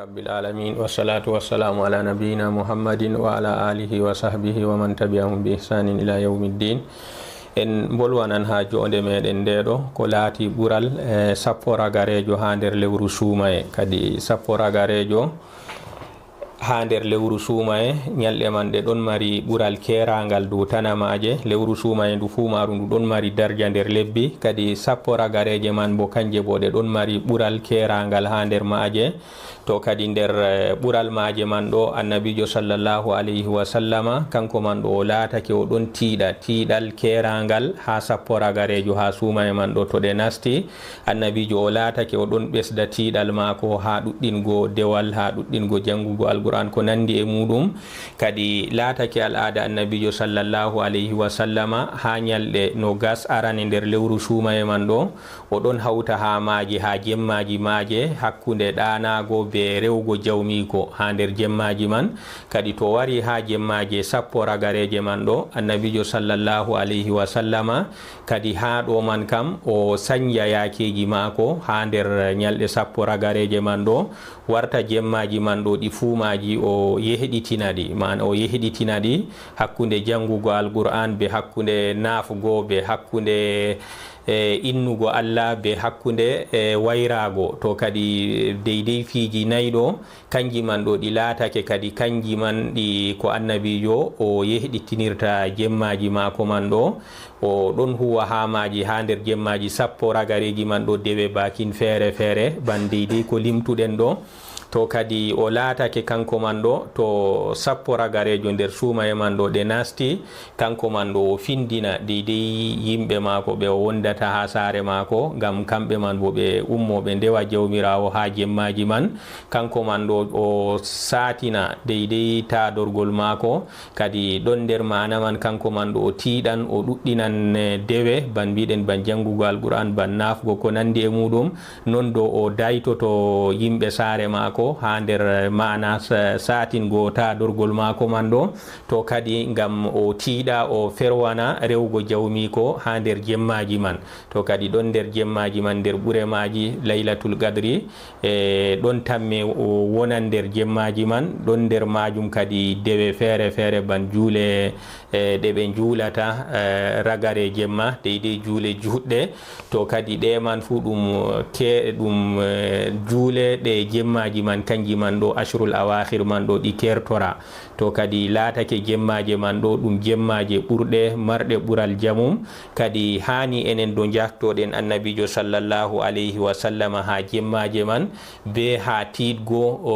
رب العالمين والصلاة والسلام على نبينا محمد وعلى آله وصحبه ومن تبعهم بإحسان إلى يوم الدين. en bolwanan ha jonde meɗen ndeɗo ko laati ɓural sappo ragarejo ha nder lewru suumaye kadi sappo ragarejo ha nder lewru suumaye ñalɗe man ɗe ɗon mari ɓural kerangal dow tanamaje. lewru suumaye ndu fuumaru ndu ɗon mari darja nder lebbi kadi sappo ragareje man bo kanje bo ɗe ɗon mari ɓural kerangal ha nder maaje. to kadi nder ɓural maaje man ɗo annabijo sallallahu alayhi wa sallama kanko man ɗo o laatake o ɗon tiiɗal kerangal ha sappo ragarejo ha suumaye man ɗo to ɗe nasti annabijo o laatake o ɗon ɓesda tiiɗal maako ha ɗuɗɗingo dewal ha ɗuɗɗingo jangugo alquran ko nandi e muɗum. kadi laatake al'ada annabijo sallallahu alayhi wa sallama ha ñalɗe no gas arane nder lewru suumaye man ɗo o ɗon hawta ha maaji ha jemmaji maaje hakkunde ɗanago be rewgo jawmiko ha nder jemmaji man. kadi to wari ha jemmaji sappo ragareje man ɗo annabijo sallallahu alayhi wa sallama kadi ha ɗo man kam o sañja yakeji mako ha nder ñalɗe sappo ragareje man ɗo warta jemmaji man ɗo ɗi fuumaji o yehɗitina ɗi man o yehɗitina ɗi hakkunde jangugo alquran be hakkunde nafugo be hakkunde innugo Allah be hakkunde wayrago. to kadi deydey fiiji nayi ɗo kanji man ɗo ɗi laatake kadi kanji man ɗi ko annabijo o yehɗitinirta jemmaji mako man ɗo o ɗon huwa ha maji ha nder jemmaji sappo ragareji man ɗo dewe bakin feere feere ban deydey ko limtuɗen ɗo. to kadi o laatake kanko man ɗo to sappo ragarejo nder suumaye man ɗo ɗe nasti kanko man ɗo o findina deydey yimɓe mako ɓe o wondata ha saare mako gam kamɓe man bo ɓe ummoɓe ndewa jawmirawo ha jemmaji man. kanko man ɗo o satina deydey taadorgol mako kadi ɗon nder mana man kanko man ɗo o tiiɗan o ɗuɗɗinan dewe ban mbiɗen ban jangugo alquran ban nafgo ko nandi e muɗum non ɗo o daytoto yimɓe saare mako ha nder mana satingo taadorgol mako man ɗo. to kadi ngam o tiiɗa o ferwana rewgo jawmiko ha nder jemmaji man. to kadi ɗon nder jemmaji man nder ɓure maji laylatul qadri ɗon tamme o wonan nder jemmaji man ɗon nder majum kadi dewe feere feere ban juule ɗe ɓe juulata ragare jemma deydey juule juɗɗe. to kadi ɗe man fu ɗum juule ɗe jemmaji man kanji man ɗo ashrul awakhir man ɗo ɗi kertora. to kadi laatake jemmaje man ɗo ɗum jemmaje ɓurɗe marɗe ɓural jamum. kadi hani enen do jahtoɗen annabijo sallallahu alayhi wa sallama ha jemmaje man be ha tiidgo o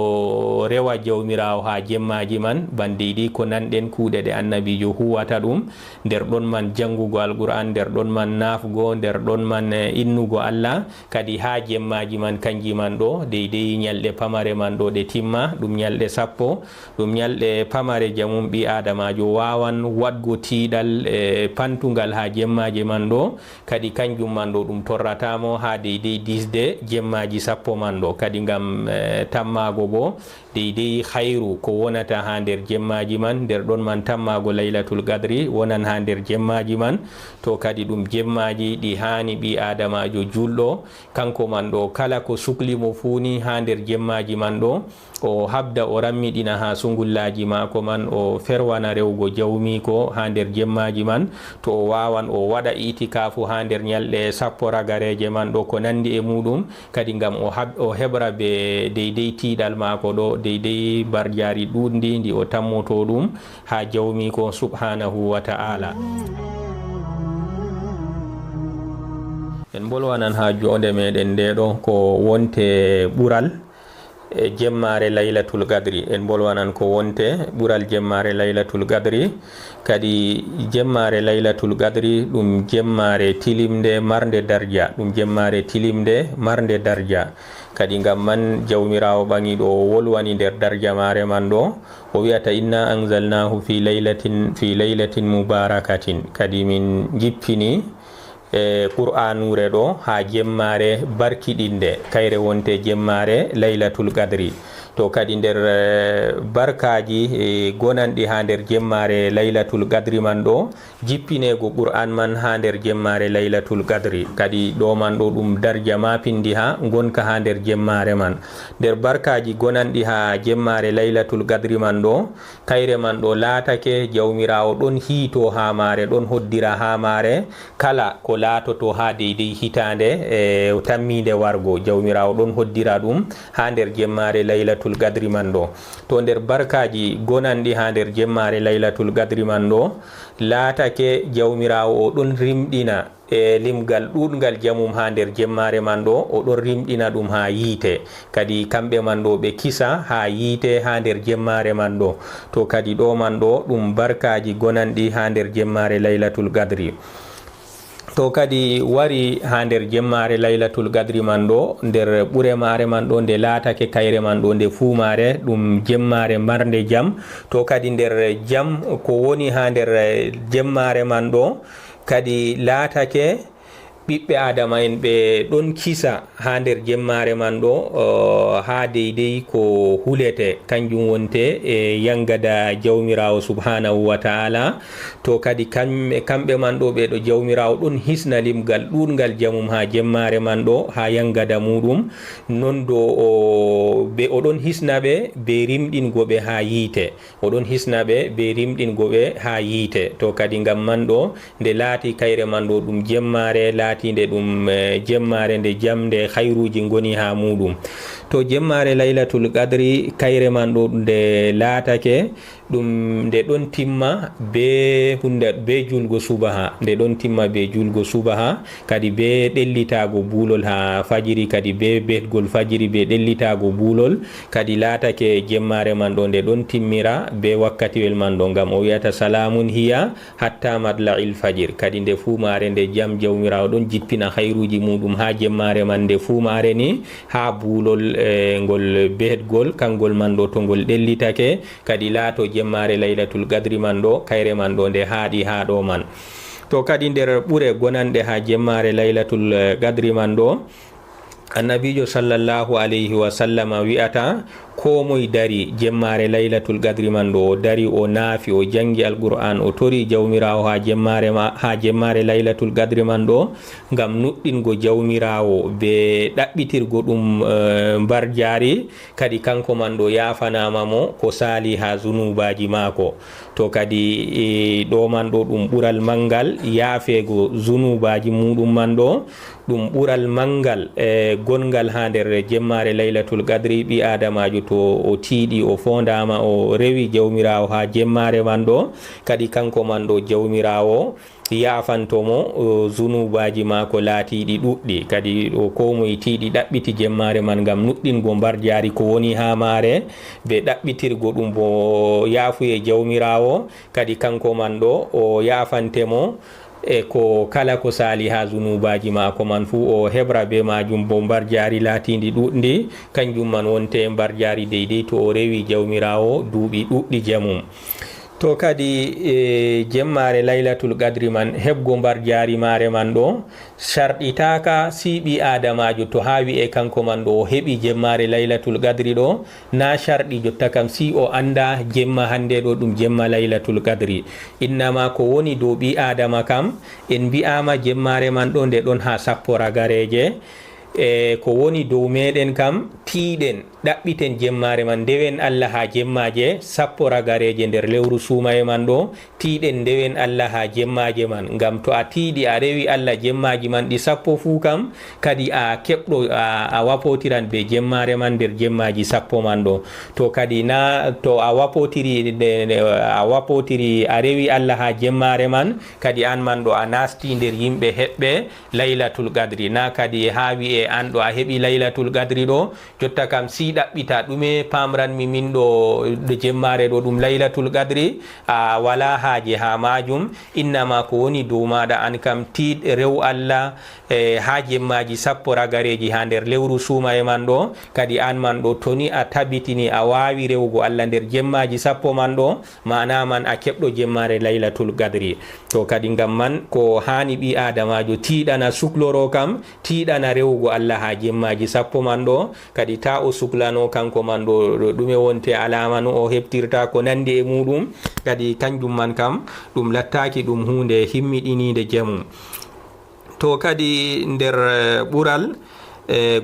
rewa jawmirawo ha jemmaji man ban deydey ko nanɗen kuuɗe ɗe annabijo huwata ɗum nder ɗon man jangugo alquran nder ɗon man nafgo nder ɗon man innugo Allah. kadi ha jemmaji man kanji man ɗo deydey ñalɗe pamare man ɗo ɗe timma ɗum ñalɗe sappo ɗum ñalɗe pamare jamum ɓi adamajo wawan wadgo tiiɗal pantugal ha jemmaji man ɗo kadi kanjum man ɗo ɗum torratamo ha deydey disde jemmaji sappo man ɗo kadi ngam tammago bo deydey hayru ko wonata ha nder jemmaji man nder ɗon man tammago laylatul qadri wonan ha nder jemmaji man. to kadi ɗum jemmaji ɗi hani ɓi adamajo julɗo kanko man ɗo kala ko suklimo funi ha nder jemmaji man ɗo o habda o rammiɗina ha sungullaji mako man o ferwana rewgo jawmiko ha nder jemmaji man. to o wawan o waɗa itikafu ha nder ñalɗe sappo ragareje man ɗo ko nandi e muɗum kadi ngam o heɓra be deydey tiiɗal mako ɗo deydey barjari ɗuɗdi ndi o tammoto ɗum ha jawmiko subhanahu wa ta'ala. en bolwanan ha jonde meɗen ndeɗo ko wonte ɓural jemmare laylatul qadri. en bolwanan ko wonte ɓural jemmare laylatul qadri. kadi jemmare laylatul qadri ɗum jemmare tilimde marde darja ɗum jemmare tilimde marde darja. kadi ngam man jawmirawo ɓaŋiɗo o wolwani nder darja mare man ɗo o wiyata inna anzalnahu fi laylatin mubarakatin. kadi min jippini qur'anure ɗo ha jemmare barkiɗinde kayre wonte jemmare laylatul qadri. to kadi nder barkaji gonanɗi ha nder jemmare laylatul qadri man ɗo jippinego qur'an man ha nder jemmare laylatul qadri kadi ɗo man ɗo ɗum darja mapindi ha gonka ha nder jemmare man. nder barkaji gonanɗi ha jemmare laylatul qadri man ɗo kayre man ɗo laatake jawmirawo ɗon hiito ha mare, ɗon hoddira ha mare kala ko laatoto ha deydey hitande tammide wargo jawmirawo ɗon hoddira ɗum ha nder jemmare laylatul qadri man ɗo. to nder barkaji gonanɗi ha nder jemmare laylatul qadri man ɗo laatake jawmirawo o ɗon rimɗina limgal ɗuɗgal jamum ha nder jemmare man ɗo o ɗon rimɗina ɗum ha yiite kadi kamɓe man ɗo ɓe kisa ha yiite ha nder jemmare man ɗo. to kadi ɗo man ɗo ɗum barkaji gonanɗi ha nder jemmare laylatul qadri. to kadi wari ha nder jemmare laylatul qadri man ɗo nder ɓure mare man ɗo nde laatake kayre man ɗo nde fuumare ɗum jemmare marde jam. to kadi nder jam ko woni ha nder jemmare man ɗo kadi laatake ɓiɓɓe adama en ɓe ɗon kisa ha nder jemmare man ɗo ha deydey ko hulete kanjum wonte yangada jawmirawo subhanahu wa ta'ala. to kadi kamɓe man ɗo ɓe ɗo jawmirawo ɗon hisna limgal ɗuɗgal jamum ha jemmare man ɗo ha yangada muɗum non do oɗon hisna ɓe be rimɗingo ɓe ha yiite, oɗon hisna ɓe be rimɗingo ɓe ha yiite. to kadi ngam man ɗo nde laati kayre man ɗo ɗum jemmare latinde ɗum jemmare nde jamde khayruji goni ha muɗum. to jemmare laylatul qadri kayre man ɗo nde laatake ɗum nde ɗon timma be hunde be julgo subaha, nde ɗon timma be julgo subaha kadi be ɗellitago bulol ha fajiri kadi be betgol fajiri be ɗellitago bulol kadi laatake jemmare man ɗo nde ɗon timmira be wakkatiwel man ɗo ngam o wiyata salamun hiya hatta matla'il fajir kadi nde fumare nde jam jawmirawo ɗon jippina khayruji muɗum ha jemmare man nde fumare ni ha bulol ngol betgol kangol man ɗo to ngol ɗellitake kadi laato jemmare laylatul qadri man ɗo kayre man ɗo nde haaɗi ha ɗo man. to kadi nder ɓure gonanɗe ha jemmare laylatul qadri man ɗo annabijo sallallahu alayhi wa sallama wi'ata ko moye dari jemmare laylatul qadri man ɗo o dari o naafi o jangi alqur'an o tori jawmirawo ha jemmare laylatul qadri man ɗo ngam nuɗɗingo jawmirawo be ɗaɓɓitirgo ɗum mbar jaari kadi kanko man ɗo yafanama mo ko sali ha zunubaji mako. to kadi ɗo man ɗo ɗum ɓural mangal yaafego zunubaji muɗum man ɗo ɗum ɓural mangal gongal ha nder jemmare laylatul qadri ɓi adamajo to o tiiɗi o fondama o rewi jawmirawo ha jemmare man ɗo kadi kanko man ɗo jawmirawo yafantomo zunubaji mako laatiɗi ɗuɗɗi kadi o ko moye tiiɗi ɗaɓɓiti jemmare man ngam nuɗɗingo mbar jaari ko woni ha mare be ɗaɓɓitirgo ɗum bo yaafuye jawmirawo kadi kanko man ɗo o yafantemo ko kala ko sali ha zunubaji mako man fu o hebra be majum bo mbar jaari laatindi ɗuɗɗi kanjum man wonte mbar jaari deydey to o rewi jawmirawo duuɓi ɗuɗɗi jamum. to kadi jemmare laylatul qadri man hebgo mbar jaari mare man ɗo sharɗitaka siɓi adamajo to ha wi'e kanko man ɗo o heɓi jemmare laylatul qadri ɗo na sharɗi jotta kam si o anda jemma hande ɗo ɗum jemma laylatul qadri innama ko woni dow ɓi adama kam en mbi'ama jemmare man ɗo nde ɗon ha sappo ragareje ko woni dow meɗen kam tiiɗen ɗaɓɓiten jemmare man ndewen Allah ha jemmaje sappo ragareje nder lewru sumaye man ɗo tiiɗen ndewen Allah ha jemmaje man ngam to a tiiɗi a rewi Allah jemmaji man ɗi sappo fuu kam kadi a keɓɗo a wapotiran be jemmare man nder jemmaji sappo man ɗo. to kadi na to a wapotiri a rewi Allah ha jemmare man kadi an man ɗo a nasti nder yimɓe heɓɓe laylatul qadri na kadi ha wi'e an ɗo a heɓi laylatul qadri ɗo jotta kam si ɗaɓɓita ɗume pamranmi min ɗo jemmare ɗo ɗum laylatul qadri a wala haaje ha majum innama ko woni dow maɗa an kam tiiɗ rew Allah ha jemmaji sappo ragareji ha nder lewru sumaye man ɗo kadi an man ɗo toni a tabitini a wawi rewgo Allah nder jemmaji sappo man ɗo mana man a keɓɗo jemmare laylatul qadri. to kadi ngam man ko hani ɓi adamajo tiiɗana sukloro kam tiiɗana rewgo Allah ha jemmaji sappo man ɗo kadi ta o suklano kanko man ɗo ɗume wonte alama no o heɓtirta ko nandi e muɗum kadi kanjum man kam ɗum lattaki ɗum hunde himmiɗinide jamu. To kadi nder ɓural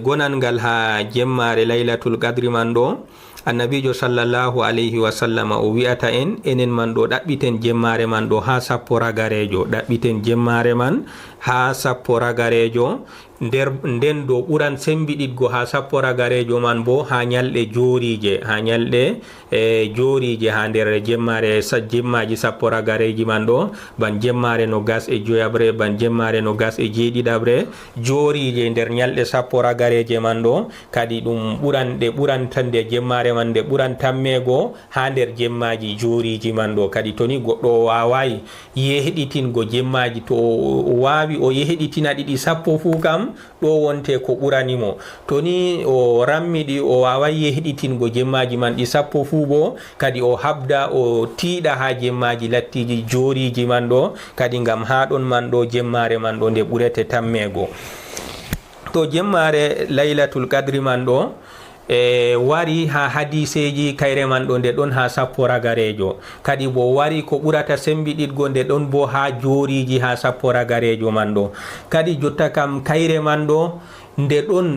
gonangal ha jemmare laylatul qadri man ɗo annabijo sallallahu alayhi wa sallam o wi'ata enen man ɗo ɗaɓɓiten jemmare man ɗo ha sappo ragarejo ɗaɓɓiten jemmare man ha sappo ragarejo nden do ɓuran sembiɗitgo ha sappo ragarejo man bo ha ñalɗe jorije jorije ha nder jemmaji sappo ragareji man ɗo ban jemmare no gas e joyabre ban jemmare no gas e jeeɗiɗabre jorije nder ñalɗe sappo ragareje man ɗo kadi ɗum ɓuran tan nde jemmare man nde ɓuran tammego ha nder jemmaji joriji man ɗo kadi toni goɗɗo o wawayi yehɗitingo jemmaji to o wawi o yehɗitina ɗiɗi sappo fu kam ɗo wonte ko ɓuranimo. To ni o rammiɗi o wawai yehɗitingo jemmaji man ɗi sappo fu bo kadi o habda o tiiɗa ha jemmaji lattiji joriji man ɗo kadi ngam ha ɗon man ɗo jemmare man ɗo nde ɓurete tammego. To jemmare laylatul qadri man ɗo wari ha hadiseji kayre man ɗo nde ɗon ha sappo ragarejo kadi bo wari ko ɓurata sembiɗitgo nde ɗon bo ha joriji ha sappo ragarejo man ɗo kadi jotta kam kayre man ɗo nde ɗon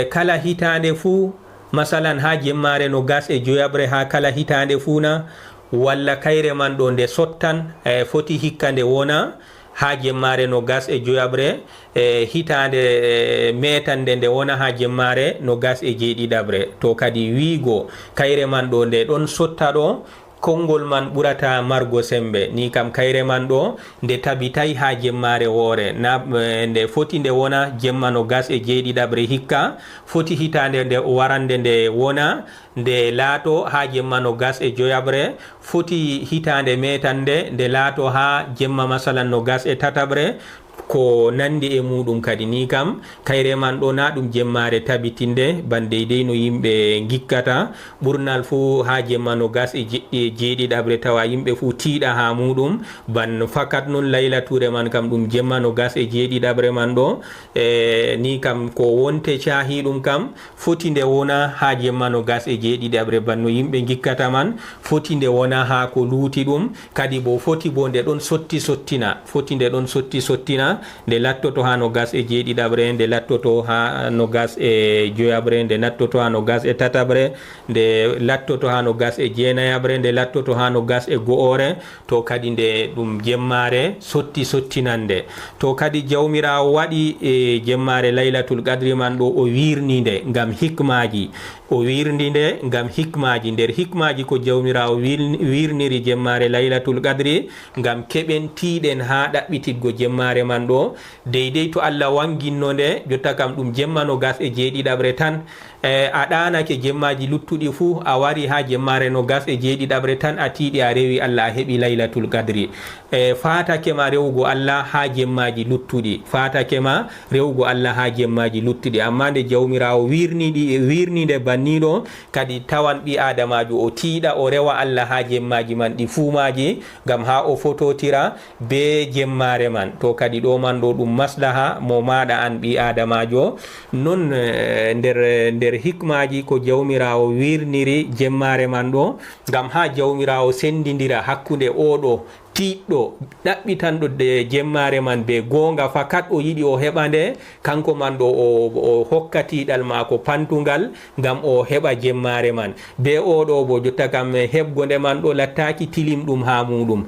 kala hitande fu masalan ha jemmare no gas e joyabre ha kala hitande funa walla kayre man ɗo nde sottan foti hikka nde wona ha jemmare no gas e joyabre hitande metande nde wona ha jemmare no gas e jeeɗiɗabre to kadi wiigo kayre man ɗo nde ɗon sotta ɗo konngol man ɓurata margo sembe ni kam kayre man ɗo nde tabitay ha jemmare woore na nde foti nde wona jemma no gas e jeeɗiɗabre hikka foti hitande nde warande nde wona nde laato ha jemma no gas e joyabre foti hitande metande nde laato ha jemma masalan no gas e tatabre ko nandi e muɗum kadi ni kam kayre man ɗo na ɗum jemmare tabitinde ban deydey no yimɓe gikkata ɓurnal fu ha jemma no gas e jeeɗiɗabre tawa yimɓe fu tiiɗa ha muɗum ban fakat noon laylature man kam ɗum jemma no gas e jeeɗiɗabre man ɗo ni kam ko wonte cahi ɗum kam foti nde wona ha jemma no gas e jeeɗiɗabre ban no yimɓe gikkata man foti nde wona ha ko luuti ɗum kadi bo foti bo nde ɗon sottina nde lattoto ha no gas e jeeɗiɗabre nde lattoto ha no gas e joyabre nde lattoto ha no gas e tatabre nde lattoto ha no gas e jeenayabre nde lattoto ha no gas e go'ore to kadi nde ɗum jemmare sottinande to kadi jawmirawo waɗi e jemmare laylatul qadri man ɗo o wirni nde ngam hikmaji o wirndi nde ngam hikmaji nder hikmaji ko jawmirawo wirniri jemmare laylatul qadri ngam keɓen tiiɗen ha ɗaɓɓititgo jemmare man ɗo deydey to Allah wanginno nde jotta kam ɗum jemma no gas e jeeɗiɗabre tan a ɗanake jemmaji luttuɗi fuu a wari ha jemmare no gas e jeeɗiɗabre tan a tiiɗi a rewi Allah a heɓi laylatul qadri fatakema rewugo Allah ha jemmaji luttuɗi fatakema rewugo Allah ha jemmaji luttuɗi amma nde jawmirawo wirnide banniɗo kadi tawan ɓi adamajo o tiiɗa o rewa Allah ha jemmaji man ɗi fuumaji ngam ha o fototira be jemmare man to kadi ɗo man ɗo ɗum maslaha mo maɗa an ɓi adamajo non nder hikmaji ko jawmirawo wirniri jemmare man ɗo ngam ha jawmirawo sendidira hakkude oɗo tiɗɗo ɗaɓɓitanɗo de jemmare man be gonga fakat o yiɗi o heɓa nde kanko man ɗo o hokka tiɗal mako pantugal ngam o heɓa jemmare man be oɗo bo jotta kam heɓgo nde man ɗo lattaki tilim ɗum ha muɗum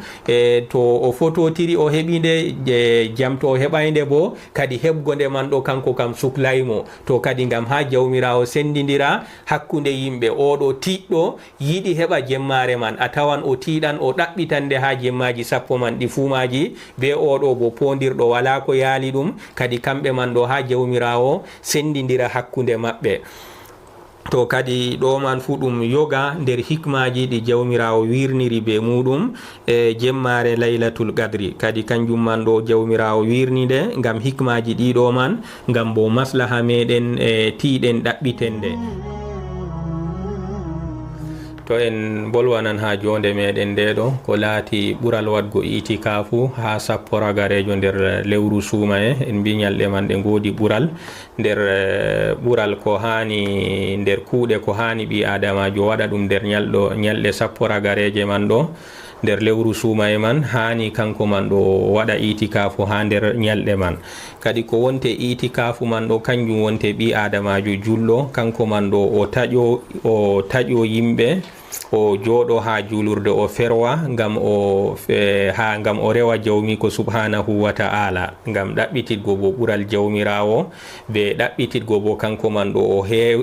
to o fototiri o heɓi nde jam to o heɓayde bo kadi heɓgo nde man ɗo kanko kam suklaymo to kadi ngam ha jawmirawo sendidira hakkude yimɓe oɗo tiɗɗo yiɗi heɓa jemmare man a tawan o tiɗan o ɗaɓɓitande ha jemmaji sappo man ɗi fuumaji be oɗo bo pondirɗo wala ko yaali ɗum kadi kamɓe man ɗo ha jawmirawo sendidira hakkude maɓɓe to kadi ɗo man fu ɗum yoga nder hikmaji ɗi jawmirawo wirniri be muɗum jemmare laylatul qadri kadi kanjum man ɗo jawmirawo wirnide ngam hikmaji ɗiɗo man ngam bo maslaha meɗen tiiɗen ɗaɓɓitende to en bolwanan ha jonde meɗen ndeɗo ko laati ɓural wadgo itikafu ha sappo ragarejo nder lewru suumaye en mbi ñalɗe man ɗe godi ɓural nder ɓural ko hani nder kuuɗe ko hani ɓi adamajo waɗa ɗum nder ñalɗe sappo ragareje man ɗo nder lewru suumaye man hani kanko man ɗo waɗa itikafu ha nder ñalɗe man. kadi ko wonte itikafu man ɗo kanjum wonte ɓi adamajo julɗo kanko man ɗo o taƴo yimɓe o jooɗo ha julurde o ferwa ngam o rewa jawmiko subhanahu wa ta'ala ngam ɗaɓɓititgo bo ɓural jawmirawo be ɗaɓɓititgo bo kanko man ɗo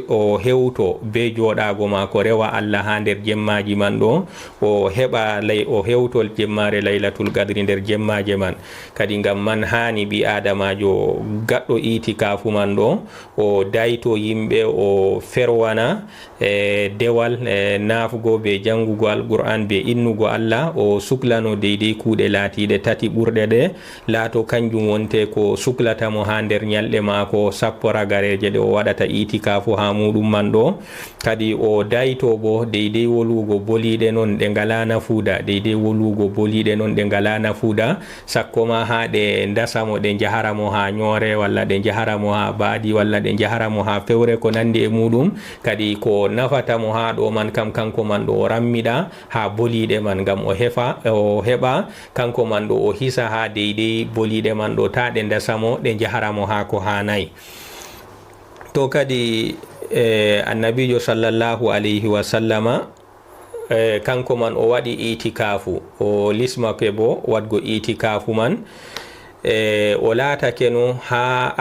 o hewto be jooɗago mako rewa Allah ha nder jemmaji man ɗo o hewtol jemmare laylatul qadri nder jemmaje man. kadi ngam man hani ɓi adamajo gaɗɗo itikafu man ɗo o dayto yimɓe o ferwana dewal nafugo be jangugo alquran be innugo Allah o suklano deydey kuuɗe laatiɗe tati ɓurɗe ɗe laato kanjum wonte ko suklatamo ha nder ñalɗe maako sappo ragareje ɗe o waɗata itikafu ha muɗum man ɗo. kadi o dayto bo deydey wolugo boliɗe noon ɗe ngala nafuuda deydey wolugo boliɗe noon ɗe ngala nafuuda sakko ma ha ɗe ndasamo ɗe jaharamo ha ñoore walla ɗe jaharamo ha baadi walla ɗe jaharamo ha fewre ko nandi e muɗum. kadi ko nafatamo ha ɗo man kam kanko man ɗo o rammiɗa ha boliɗe man ngam o heɓa kanko man ɗo o hisa ha deydey boliɗe man ɗo ta ɗe ndasamo ɗe jaharamo ha ko hanayi. to kadi annabijo sallallahu alayhi wa sallama kanko man o waɗi itikafu o lismake bo wadgo itikafu man o laatake no ha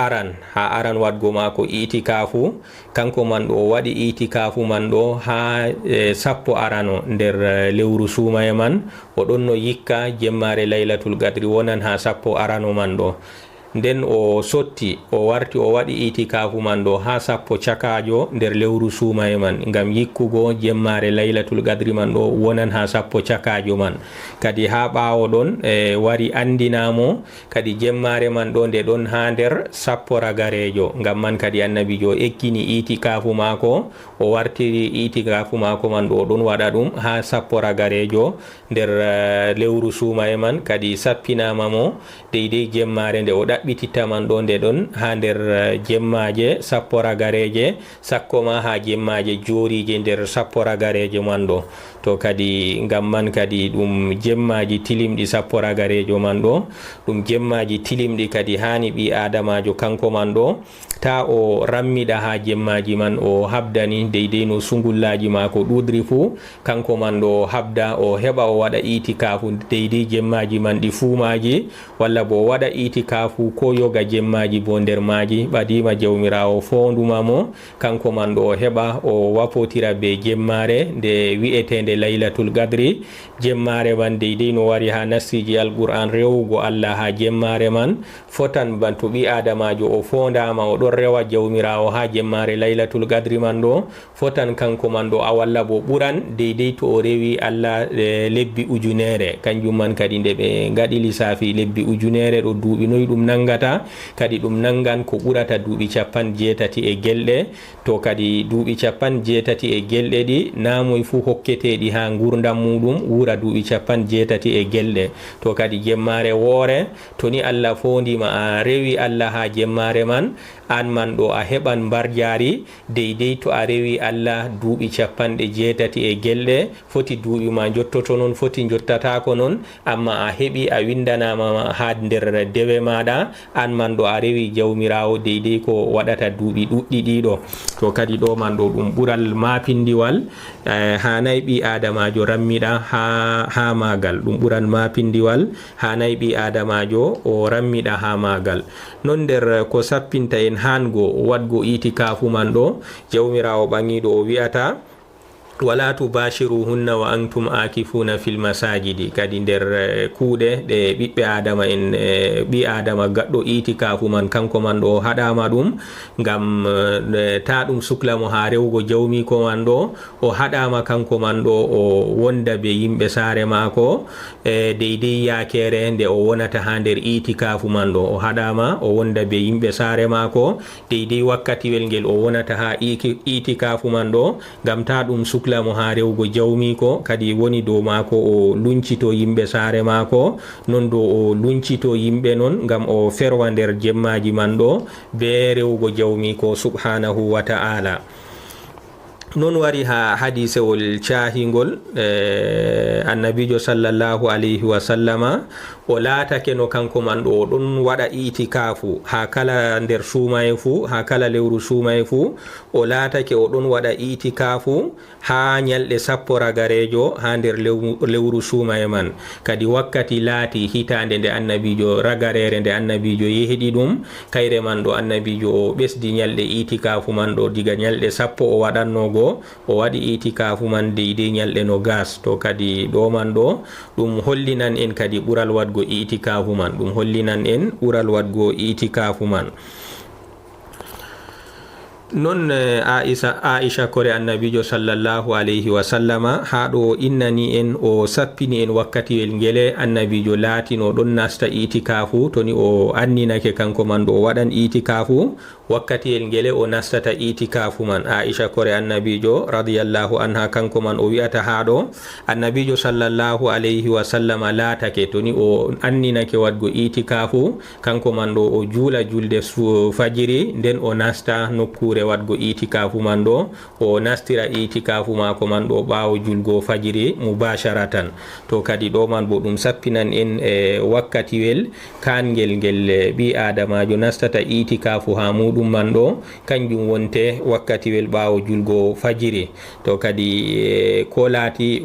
aran wadgo mako itikafu kanko man ɗo waɗi itikafu man ɗo ha sappo arano nder lewru suumaye man o ɗon no yikka jemmare laylatul qadri wonan ha sappo arano man ɗo. nden o sotti o warti o waɗi itikafu man ɗo ha sappo cakajo nder lewru suumaye man ngam yikkugo jemmare laylatul qadri man ɗo wonan ha sappo cakajo man. kadi ha ɓawo ɗon wari andinamo kadi jemmare man ɗo nde ɗon ha nder sappo ragarejo ngam man kadi annabijo ekkini itikafu mako o wartiri itikafu mako man ɗo ɗon waɗa ɗum ha sappo ragarejo nder lewru suumaye man. kadi sappinama mo deydey jemmare nde o ɗaɓɓititta man ɗo nde ɗon ha nder jemmaje sappo ragareje sakko ma ha jemmaje jorije nder sappo ragareje man ɗo. to kadi ngam man kadi ɗum jemmaji tilimɗi sappo ragarejo man ɗo ɗum jemmaji tilimɗi kadi hani ɓi adamajo kanko man ɗo ta o rammiɗa ha jemmaji man o habdani deydey no sungullaji mako ɗuɗri fu kanko man ɗo habda o heɓa o waɗa itikafu deydey jemmaji man ɗi fuumaji walla bo waɗa itikafu ko yoga jemmaji bo nder maji ɓadima jawmirawo fonduma mo kanko man ɗo o heɓa o wapotira be jemmare nde wi'etende laylatul qadri jemmare man deydey no wari ha nassiji alquran rewugo Allah ha jemmare man fotan banto ɓi adamajo o fondama o ɗon rewa jawmirawo ha jemmare laylatul qadri man ɗo fotan kanko man ɗo a walla bo ɓuran deydey to o rewi Allah lebbi ujunere kanjum man kadi nde ɓe gaɗi lissafi lebbi ujunere ɗo duuɓi noyi ɗum nangata kadi ɗum nangan ko ɓurata duuɓi 80 e gelɗe. to kadi duuɓi 80 e gelɗe ɗi namoy fu hokketeɗi ha gurdam muɗum wura duuɓi 80 e gelɗe. to kadi jemmare woore to ni Allah fondima a rewi Allah ha jemmare man an man ɗo a heɓan mbarjari deydey to a rewi Allah duuɓi 80 e gelɗe foti duuɓi ma jottoto noon foti jottatako noon amma a heɓi a windanama ha nder dewe maɗa an man ɗo a rewi jawmirawo deydey ko waɗata duuɓi ɗuɗɗi ɗiɗo. to kadi ɗo man ɗo ɗum ɓural mapindiwal hanayi ɓi adamajo rammiɗa ha magal ɗum ɓural mapindiwal hanayi ɓi adamajo o rammiɗa ha magal. non nder ko sappinta en hango wadgo itikafu man ɗo jawmirawo ɓangiɗo o wi'ata wala tubashiruhunna wa antum akifuna fil masajidi. kadi nder kuuɗe ɗe ɓiɓɓe adama en ɓi adama gaɗɗo itikafu man kanko man ɗo haɗama ɗum ngam ta ɗum suklamo ha rewgo jawmiko man ɗo o haɗama kanko man ɗo o wonda be yimɓe saare mako deydey yakere nde o wonata ha nder itikafu man ɗo o haɗama o wonda be yimɓe saare mako deydey wakkatiwel ngel o wonata ha itikafu man ɗo ngam ta ɗum sukla muslamo ha rewgo jawmi ko kadi woni dow mako o luncito yimɓe saare mako non do o luncito yimɓe non ngam o ferwa nder jemmaji man ɗo be rewgo jawmi ko subhanahu wa ta'ala. non wari ha hadisewol cahingol annabijo sallallahu alayhi wa sallama o laatake no kanko man ɗo ɗon waɗa itikafu ha kala nder sumaye fu ha kala lewru sumaye fu o laatake o ɗon waɗa itikafu ha ñalɗe 10 ragarejo ha nder lewru sumaye man kadi wakkati laati hitande nde annabijo ragarere nde annabijo yehidi ɗum kayre man ɗo annabijo o ɓesdi ñalɗe itikafu man ɗo diga ñalɗe 10 o waɗannogo o waɗi itikafu man deydey ñalɗe no gas to kadi ɗo man ɗo ɗum hollinan en kadi ɓural wadgo itikafu man ɗum hollinan en ɓural wadgo itikafu man. non Aisha kore annabijo sallallahu alayhi wa sallama ha ɗo innani en o sappini en wakkatiwel ngele annabijo laatino ɗon nasta itikafu toni o anninake kanko man ɗo o waɗan itikafu wakkatiwel ngele o nastata itikafu man. Aisha kore annabijo radiyallahu anha kanko man o wi'ata ha ɗo annabijo sallallahu alayhi wa sallama laatake toni o anninake wadgo itikafu kanko man ɗo o juula julde fajiri nden o nasta nokkure wadgo itikafu man ɗo o nastira itikafu mako man ɗo ɓawo julgo fajiri mubasharatan to kadi ɗo man bo ɗum sappinan en wakkatiwel kangel ngel ɓi adamajo nastata itikafu ha muɗum man ɗo kanjum wonte wakkatiwel ɓawo julgo fajiri to kadi ko laati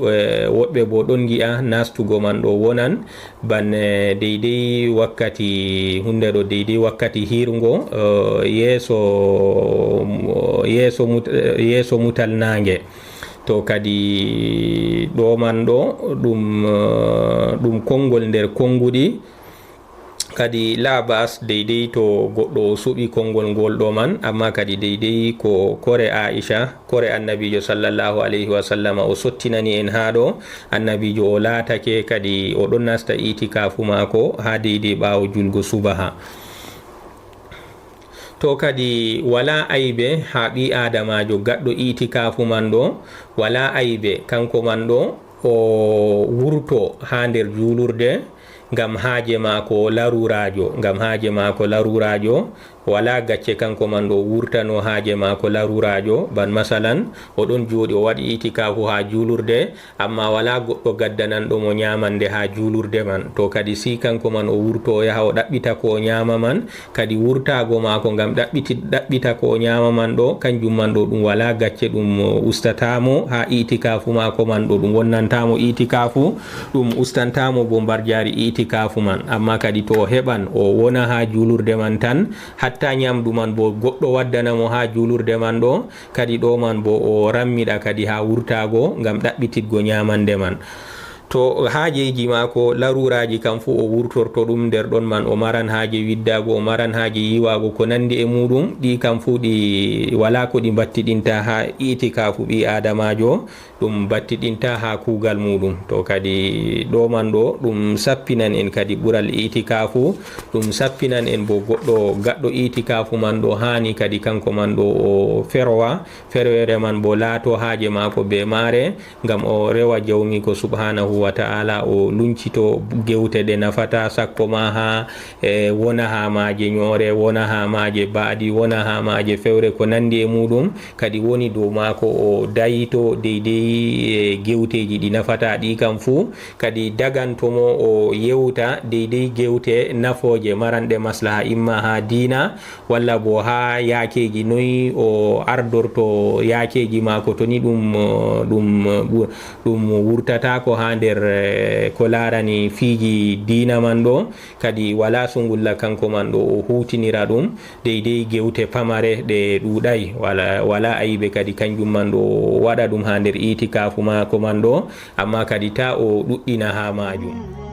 woɓɓe bo ɗon gi'a nastugo man ɗo wonan ban deydey wakkati hunde ɗo deydey wakkati hirgo yeso mutal nange to kadi ɗo man ɗo ɗum konngol nder konguɗi kadi labas deydey to goɗɗo suɓi konngol ngol ɗo man amma kadi deydey ko kore Aisha kore annabijo sallallahu alayhi wa sallama o sottinani en ha ɗo annabijo o laatake kadi o ɗon nasta itikafu mako ha deydey ɓawo julgo subaha to kadi wala aybe ha ɓi adamajo gaɗɗo itikafu man ɗo wala aybe kanko man ɗo o wurto ha nder julurde ngam haaje mako larurajo wala gacce kanko man ɗo wurtano haaje mako larurajo ban masalan oɗon jooɗi o waɗi itikafu ha julurde amma wala goɗɗo gaddanan ɗo mo ñamande ha julurde man to kadi si kanko man o wurto o yaha o ɗaɓɓita ko ñama man kadi wurtago mako ngam ɗaɓɓita ko ñama man ɗo kanjum man ɗo ɗum wala gacce ɗum ustatamo ha itikafu mako man ɗo ɗum wonnantamo itikafu ɗum ustantamo bo mbarjari itikafu man amma kadi to o heɓan o wona ha julurde man tan hatta ñamdu man bo goɗɗo waddanamo ha julurde man ɗo kadi ɗo man bo o rammiɗa kadi ha wurtago ngam ɗaɓɓititgo ñamande man to haajeji mako laruraji kam fu o wurtorto ɗum nder ɗon man o maran haaje widdago o maran haaje yiwago ko nandi e muɗum ɗi kam fu ɗi wala ko ɗi battiɗinta ha itikafu ɓi adamajo ɗum battiɗinta ha kugal muɗum to kadi ɗo man ɗo ɗum sappinan en kadi ɓural itikafu ɗum sappinan en bo goɗɗo gaɗɗo itikafu man ɗo hani kadi kanko man ɗo o ferwere man bo laato haaje mako be mare ngam o rewa jawmi ko subhanahu wa ta'ala o luncito gewte ɗe nafata sakko ma ha wona ha maje ñoore wona ha maje baadi wona ha maje fewre ko nandi e muɗum kadi woni dow mako o dayito deydey gewteji ɗi nafata ɗi kam fu kadi dagantomo o yewta deydey gewte nafoje maranɗe maslaha imma ha dina walla bo ha yakeji noyi o ardorto yakeji mako to ni ɗum wurtata ko ha nder ko larani fiiji dina man ɗo kadi wala sungulla kanko man ɗo o hutinira ɗum deydey gewte pamare ɗe ɗuɗay wala ayibe kadi kanjum man ɗo waɗa ɗum ha nder itikafu mako man ɗo amma kadi ta o ɗuɗɗina ha majum.